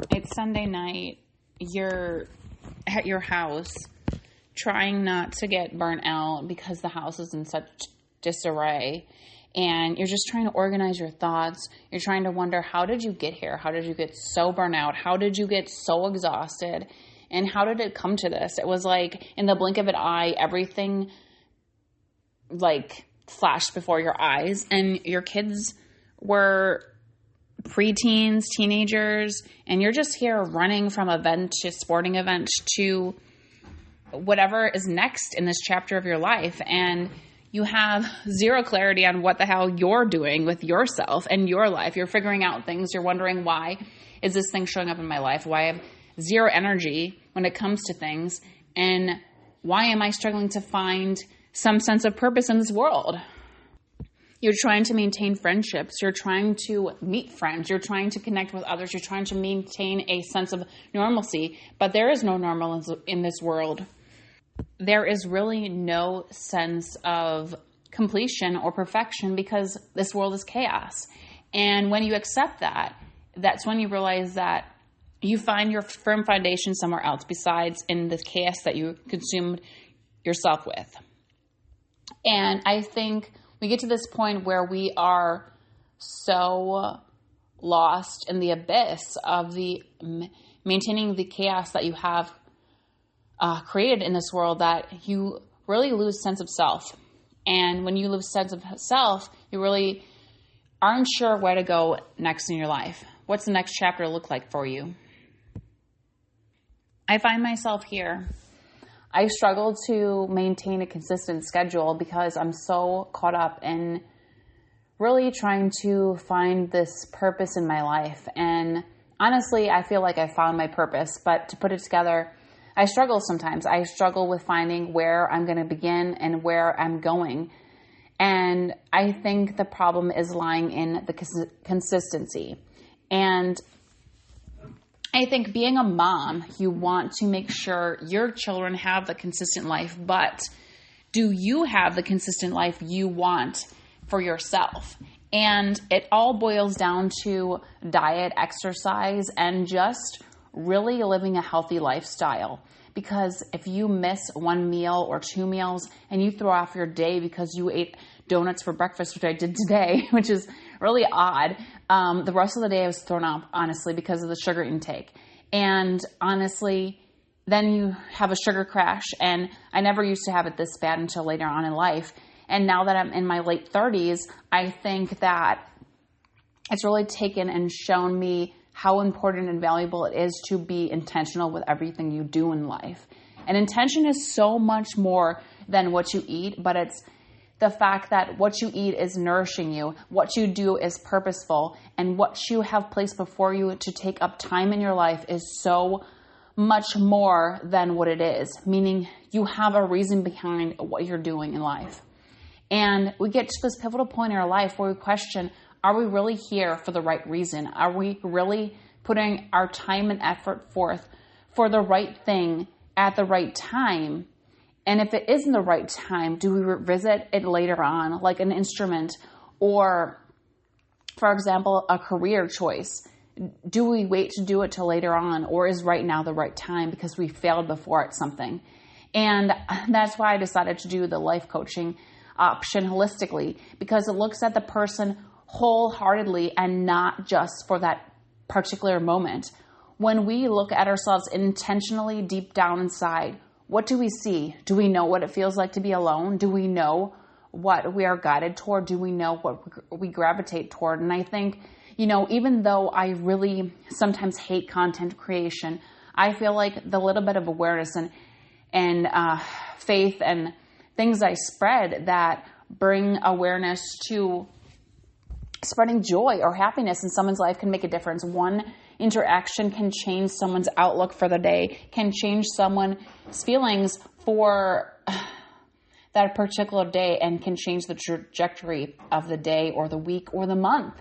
It's Sunday night. You're at your house trying not to get burnt out because the house is in such disarray. And you're just trying to organize your thoughts. You're trying to wonder, how did you get here? How did you get so burnt out? How did you get so exhausted? And how did it come to this? It was like in the blink of an eye, everything like flashed before your eyes. And your kids were preteens, teenagers, and you're just here running from event to sporting event to whatever is next in this chapter of your life. And you have zero clarity on what the hell you're doing with yourself and your life. You're figuring out things. You're wondering, why is this thing showing up in my life? Why I have zero energy when it comes to things? And why am I struggling to find some sense of purpose in this world? You're trying to maintain friendships. You're trying to meet friends. You're trying to connect with others. You're trying to maintain a sense of normalcy. But there is no normal in this world. There is really no sense of completion or perfection because this world is chaos. And when you accept that, that's when you realize that you find your firm foundation somewhere else besides in the chaos that you consumed yourself with. And I think we get to this point where we are so lost in the abyss of the maintaining the chaos that you have created in this world that you really lose sense of self. And when you lose sense of self, you really aren't sure where to go next in your life. What's the next chapter look like for you? I find myself here. I struggle to maintain a consistent schedule because I'm so caught up in really trying to find this purpose in my life. And honestly, I feel like I found my purpose, but to put it together, I struggle sometimes. I struggle with finding where I'm going to begin and where I'm going. And I think the problem is lying in the consistency. And I think being a mom, you want to make sure your children have the consistent life, but do you have the consistent life you want for yourself? And it all boils down to diet, exercise, and just really living a healthy lifestyle. Because if you miss one meal or two meals and you throw off your day because you ate donuts for breakfast, which I did today, which is really odd. The rest of the day I was thrown off, honestly, because of the sugar intake. And honestly, then you have a sugar crash. And I never used to have it this bad until later on in life. And now that I'm in my late 30s, I think that it's really taken and shown me how important and valuable it is to be intentional with everything you do in life. And intention is so much more than what you eat, but it's the fact that what you eat is nourishing you, what you do is purposeful, and what you have placed before you to take up time in your life is so much more than what it is, meaning you have a reason behind what you're doing in life. And we get to this pivotal point in our life where we question, are we really here for the right reason? Are we really putting our time and effort forth for the right thing at the right time? And if it isn't the right time, do we revisit it later on, like an instrument or, for example, a career choice? Do we wait to do it till later on, or is right now the right time because we failed before at something? And that's why I decided to do the life coaching option holistically, because it looks at the person wholeheartedly and not just for that particular moment. When we look at ourselves intentionally deep down inside, what do we see? Do we know what it feels like to be alone? Do we know what we are guided toward? Do we know what we gravitate toward? And I think, even though I really sometimes hate content creation, I feel like the little bit of awareness and faith and things I spread that bring awareness to spreading joy or happiness in someone's life can make a difference. One interaction can change someone's outlook for the day, can change someone's feelings for that particular day, and can change the trajectory of the day or the week or the month.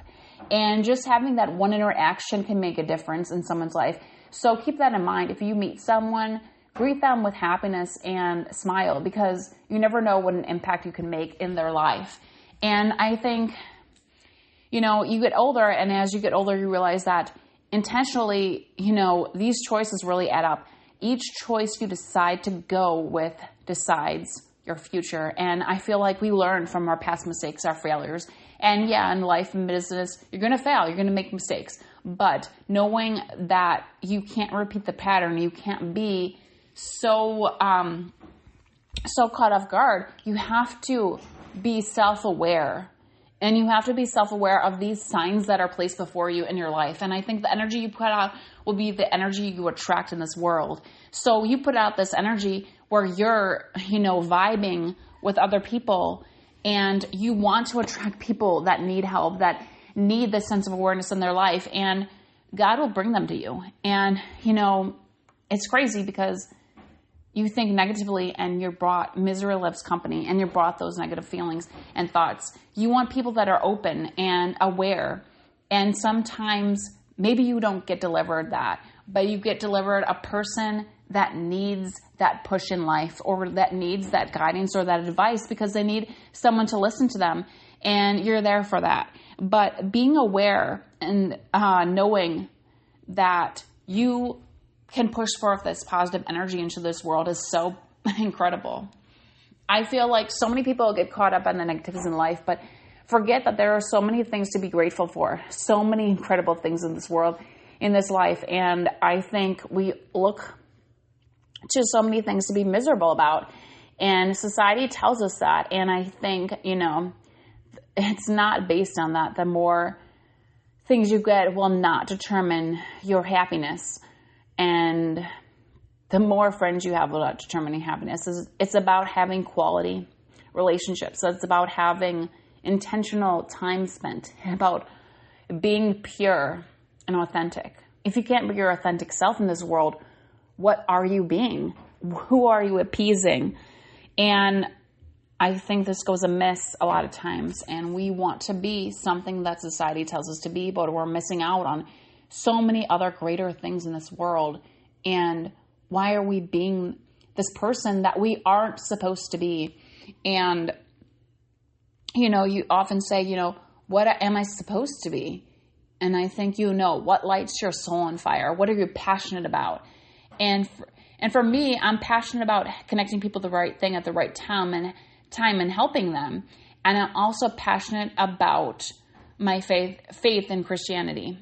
And just having that one interaction can make a difference in someone's life. So keep that in mind. If you meet someone, greet them with happiness and smile, because you never know what an impact you can make in their life. And I think, you get older, and as you get older, you realize that intentionally, these choices really add up. Each choice you decide to go with decides your future. And I feel like we learn from our past mistakes, our failures. And yeah, in life and business, you're going to fail. You're going to make mistakes. But knowing that you can't repeat the pattern, you can't be so caught off guard, you have to be self-aware. And you have to be self-aware of these signs that are placed before you in your life. And I think the energy you put out will be the energy you attract in this world. So you put out this energy where you're, vibing with other people, and you want to attract people that need help, that need this sense of awareness in their life, and God will bring them to you. And, it's crazy because you think negatively and you're brought, misery loves company, and you're brought those negative feelings and thoughts. You want people that are open and aware. And sometimes maybe you don't get delivered that, but you get delivered a person that needs that push in life, or that needs that guidance or that advice because they need someone to listen to them. And you're there for that. But being aware and knowing that you can push forth this positive energy into this world is so incredible. I feel like so many people get caught up on the negatives in life, but forget that there are so many things to be grateful for, so many incredible things in this world, in this life. And I think we look to so many things to be miserable about. And society tells us that. And I think, it's not based on that. The more things you get will not determine your happiness. And the more friends you have will not determine your happiness. It's about having quality relationships. It's about having intentional time spent, about being pure and authentic. If you can't be your authentic self in this world, what are you being? Who are you appeasing? And I think this goes amiss a lot of times, and we want to be something that society tells us to be, but we're missing out on so many other greater things in this world. And why are we being this person that we aren't supposed to be? And, you often say, what am I supposed to be? And I think, what lights your soul on fire? What are you passionate about? And for me, I'm passionate about connecting people to the right thing at the right time and helping them. And I'm also passionate about my faith in Christianity.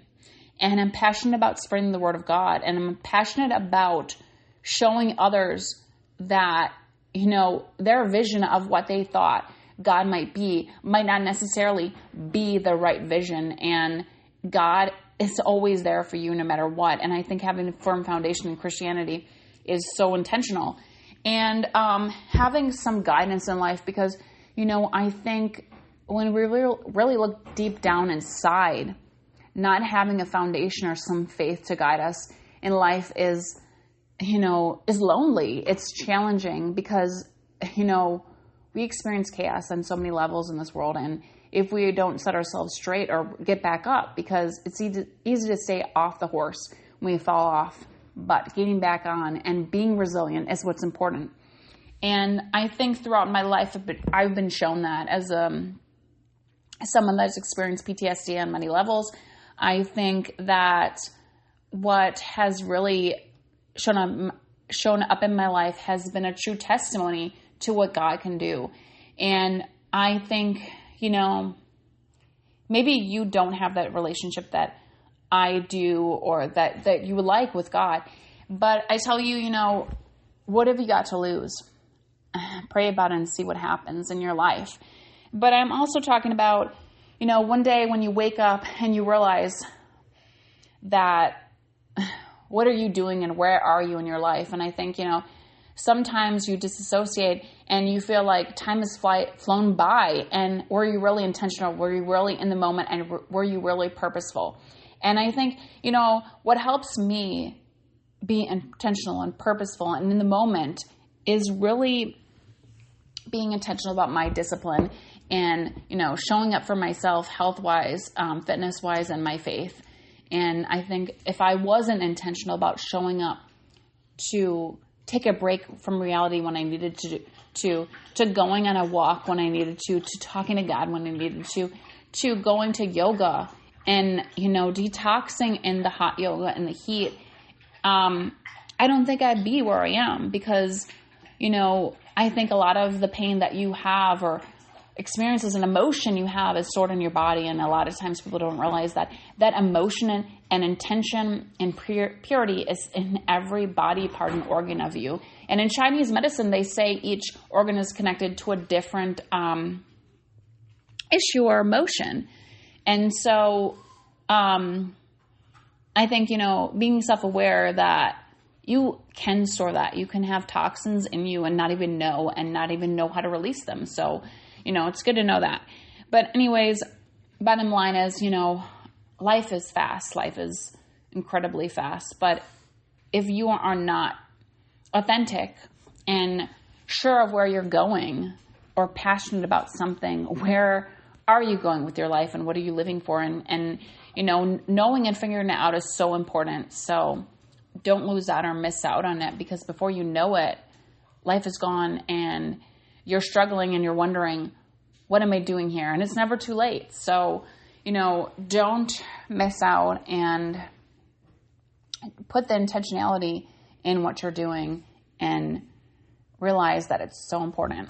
And I'm passionate about spreading the word of God. And I'm passionate about showing others that, their vision of what they thought God might be might not necessarily be the right vision. And God is always there for you no matter what. And I think having a firm foundation in Christianity is so intentional. And having some guidance in life because, I think when we really look deep down inside, not having a foundation or some faith to guide us in life is lonely. It's challenging because, we experience chaos on so many levels in this world. And if we don't set ourselves straight or get back up, because it's easy to stay off the horse when we fall off, but getting back on and being resilient is what's important. And I think throughout my life, I've been shown that as someone that's experienced PTSD on many levels. I think that what has really shown up in my life has been a true testimony to what God can do. And I think, maybe you don't have that relationship that I do or that you would like with God. But I tell you, what have you got to lose? Pray about it and see what happens in your life. But I'm also talking about, one day when you wake up and you realize that what are you doing and where are you in your life? And I think, sometimes you disassociate and you feel like time has flown by, and were you really intentional? Were you really in the moment? And were you really purposeful? And I think, what helps me be intentional and purposeful and in the moment is really being intentional about my discipline and, showing up for myself health-wise, fitness-wise, and my faith. And I think if I wasn't intentional about showing up to take a break from reality when I needed to going on a walk when I needed to talking to God when I needed to going to yoga and, detoxing in the hot yoga and the heat, I don't think I'd be where I am because, I think a lot of the pain that you have or experiences and emotion you have is stored in your body. And a lot of times people don't realize that emotion and intention and purity is in every body part and organ of you. And in Chinese medicine, they say each organ is connected to a different issue or emotion. And so I think, being self-aware that you can store that. You can have toxins in you and not even know how to release them. So, it's good to know that. But anyways, bottom line is, life is fast. Life is incredibly fast. But if you are not authentic and sure of where you're going or passionate about something, where are you going with your life and what are you living for? And knowing and figuring it out is so important. So don't lose out or miss out on it, because before you know it, life is gone and you're struggling and you're wondering, what am I doing here? And it's never too late. So, don't miss out and put the intentionality in what you're doing and realize that it's so important.